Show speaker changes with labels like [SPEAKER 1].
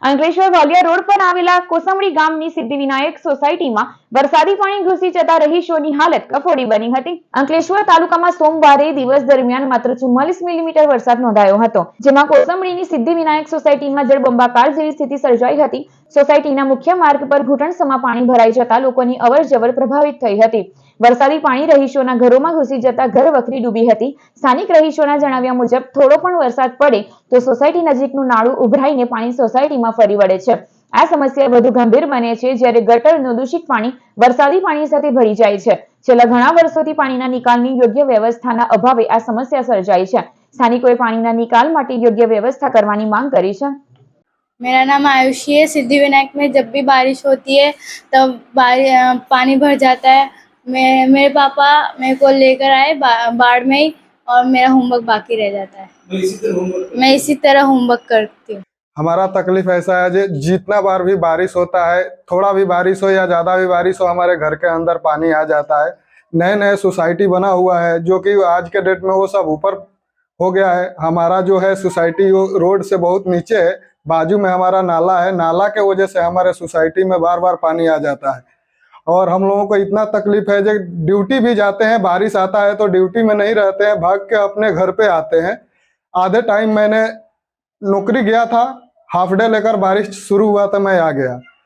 [SPEAKER 1] Ankleshwar Valia road પર આવેલા કોસંબડી ગામની સિદ્ધિવિનાયક સોસાયટીમાં વરસાદી પાણી ઘૂસી જતા રહીશોની હાલત કફોડી બની હતી। અંકલેશ્વર તાલુકામાં સોમવારે દિવસ દરમિયાન માત્ર 44 મિલીમીટર વરસાદ નોંધાયો હતો, જેમાં કોસંબડીની સિદ્ધિવિનાયક સોસાયટીમાં જળબંબાકાર જેવી સ્થિતિ સર્જાઈ હતી। સોસાયટીના મુખ્ય માર્ગ પર ઘૂંટણસમાં પાણી ભરાઈ જતા લોકોની અવરજવર પ્રભાવિત થઈ હતી। વરસાદી પાણી રહીશોના ઘરોમાં ઘૂસી જતા ઘર વખરી ડૂબી હતી। સ્થાનિક રહીશોના જણાવ્યા મુજબ થોડો પણ વરસાદ પડે તો સોસાયટી નજીકનું નાળું ઉભરાઈને પાણી સોસાયટીમાં ફરી વળે છે। આ સમસ્યા વધુ ગંભીર બને છે જ્યારે ગટરનું દૂષિત પાણી વરસાદી પાણી સાથે ભળી જાય છે। છેલ્લા ઘણા વર્ષોથી પાણીના નિકાલની યોગ્ય વ્યવસ્થાના અભાવે આ સમસ્યા સર્જાઈ છે। સ્થાનિકોએ પાણીના નિકાલ માટે યોગ્ય વ્યवस्था करवानी मांग करी है।
[SPEAKER 2] मेरा नाम आयुषी है। सिद्धिविनायक में जब भी बारिश होती है तब पानी भर जाता है। मेरे पापा मेरे को लेकर आए बाढ़ में ही, और मेरा होमवर्क बाकी रह जाता है। मैं इसी तरह होमवर्क करती हूँ।
[SPEAKER 3] हमारा तकलीफ ऐसा है जितना बार भी बारिश होता है, थोड़ा भी बारिश हो या ज़्यादा भी बारिश हो, हमारे घर के अंदर पानी आ जाता है। नए नए सोसाइटी बना हुआ है जो कि आज के डेट में वो सब ऊपर हो गया है। हमारा जो है सोसाइटी रोड से बहुत नीचे है, बाजू में हमारा नाला है। नाला के वजह से हमारे सोसाइटी में बार बार पानी आ जाता है और हम लोगों को इतना तकलीफ है जो ड्यूटी भी जाते हैं, बारिश आता है तो ड्यूटी में नहीं रहते हैं, भाग के अपने घर पे आते हैं। आधे टाइम मैंने नौकरी गया था, हाफ डे लेकर बारिश शुरू हुआ तो मैं आ गया।